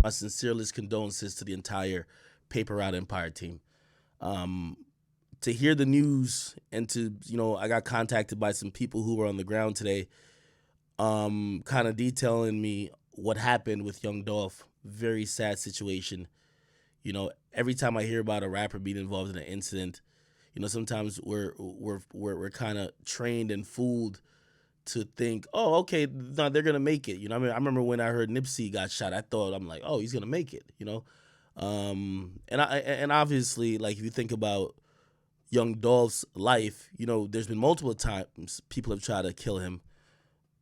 My sincerest condolences to the entire Paper Route Empire team. Um, to hear the news and to, I got contacted by some people who were on the ground today, kind of detailing me what happened with young Dolph. Very sad situation. Every time I hear about a rapper being involved in an incident, sometimes we're kind of trained and fooled to think, oh, okay, no, they're gonna make it. I remember when I heard Nipsey got shot, I'm like, oh, he's gonna make it. And obviously, like, if you think about young Dolph's life, there's been multiple times people have tried to kill him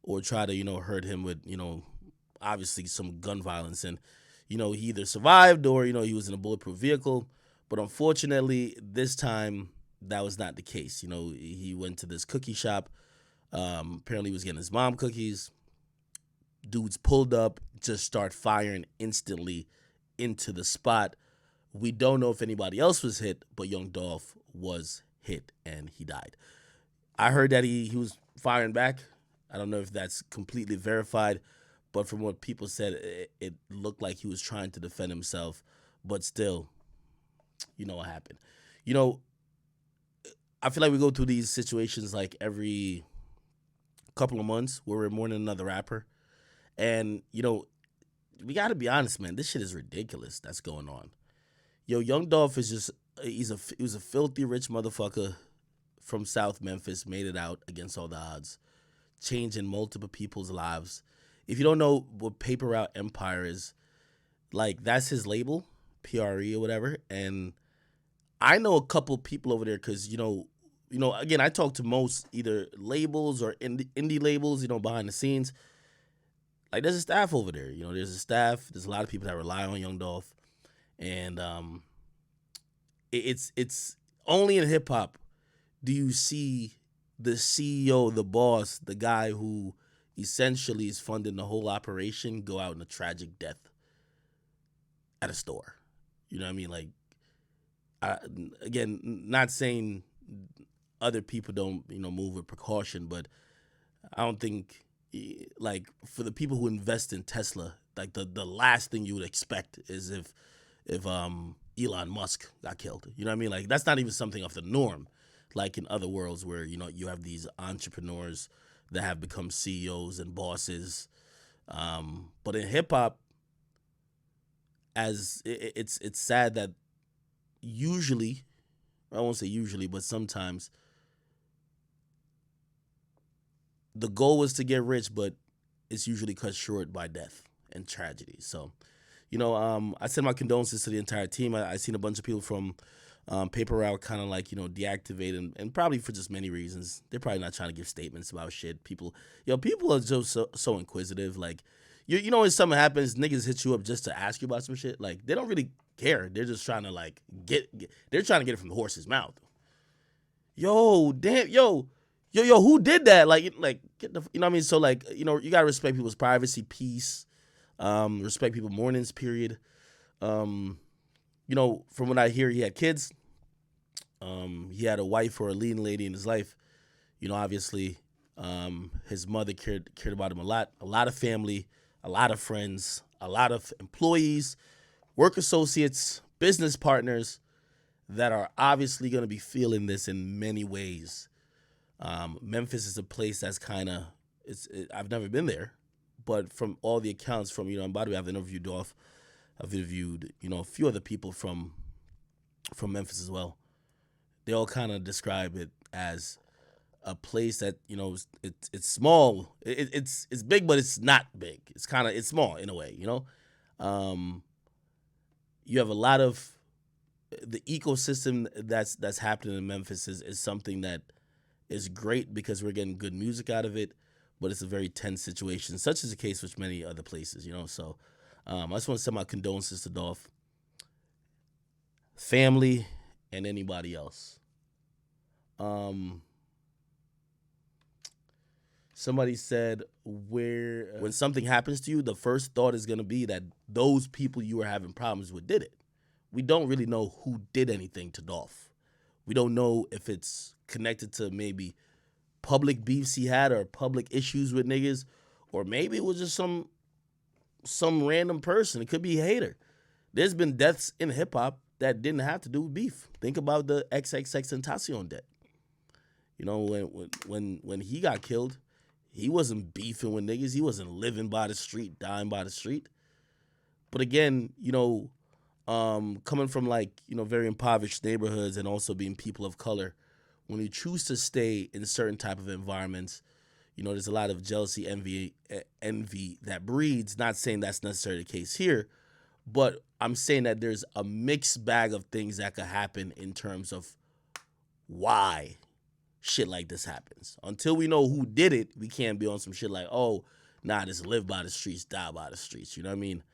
or try to, hurt him with, obviously some gun violence. And, he either survived or, he was in a bulletproof vehicle. But unfortunately, this time that was not the case. He went to this cookie shop. Apparently, he was getting his mom cookies. Dudes pulled up, just start firing instantly into the spot. We don't know if anybody else was hit, but young Dolph was hit and he died. I heard that he was firing back. I don't know if that's completely verified, but from what people said, it looked like he was trying to defend himself. But still, you know what happened. You know, I feel like we go through these situations like every couple of months where we're mourning another rapper. And, we got to be honest, man. This shit is ridiculous that's going on. Young Dolph is just, he was a filthy rich motherfucker from South Memphis, made it out against all the odds, changing multiple people's lives. If you don't know what Paper Route Empire is, like, that's his label, PRE or whatever. And I know a couple people over there because, again, I talk to most either labels or indie labels, behind the scenes. Like, there's a staff over there. There's a staff. There's a lot of people that rely on Young Dolph. And it's only in hip hop do you see the CEO, the boss, the guy who essentially is funding the whole operation go out in a tragic death at a store. You know what I mean? Like, again, not saying other people don't, move with precaution, but I don't think, like, for the people who invest in Tesla, like, the last thing you would expect is if Elon Musk got killed. You know what I mean? Like, that's not even something of the norm. Like in other worlds where, you have these entrepreneurs that have become CEOs and bosses. But in hip hop, it's sad that usually, I won't say usually, but sometimes the goal was to get rich, but it's usually cut short by death and tragedy. So, I send my condolences to the entire team. I seen a bunch of people from Paper Route kind of like, deactivate and probably for just many reasons. They're probably not trying to give statements about shit. People are just so inquisitive. Like, when something happens, niggas hit you up just to ask you about some shit. Like, they don't really care. They're just trying to, like, they're trying to get it from the horse's mouth. Yo, damn, yo, who did that? Like, get the, you know what I mean? So, like, you gotta respect people's privacy, peace, respect people's mournings, period. From what I hear, he had kids. He had a wife or a leading lady in his life. Obviously, his mother cared about him a lot of family, a lot of friends, a lot of employees, work associates, business partners that are obviously going to be feeling this in many ways. Memphis is a place that's kind of, I've never been there, but from all the accounts from, and by the way, I've interviewed Dolph. I've interviewed, a few other people from Memphis as well. They all kind of describe it as a place that, it's small. It's big, but it's not big. It's small in a way, You have a lot of the ecosystem that's happening in Memphis is something that is great because we're getting good music out of it, but it's a very tense situation, such is the case with many other places, So I just want to send my condolences to Dolph, family, and anybody else. Somebody said when something happens to you, the first thought is going to be that those people you were having problems with did it. We don't really know who did anything to Dolph. We don't know if it's connected to maybe public beefs he had or public issues with niggas, or maybe it was just some some random person. It could be a hater. There's been deaths in hip hop that didn't have to do with beef. Think about the XXX death. You know, when he got killed, he wasn't beefing with niggas. He wasn't living by the street, dying by the street. But again, coming from like, very impoverished neighborhoods and also being people of color, when you choose to stay in certain type of environments, there's a lot of jealousy, envy that breeds. Not saying that's necessarily the case here, but I'm saying that there's a mixed bag of things that could happen in terms of why shit like this happens. Until we know who did it, we can't be on some shit like, oh, nah, just live by the streets, die by the streets. You know what I mean?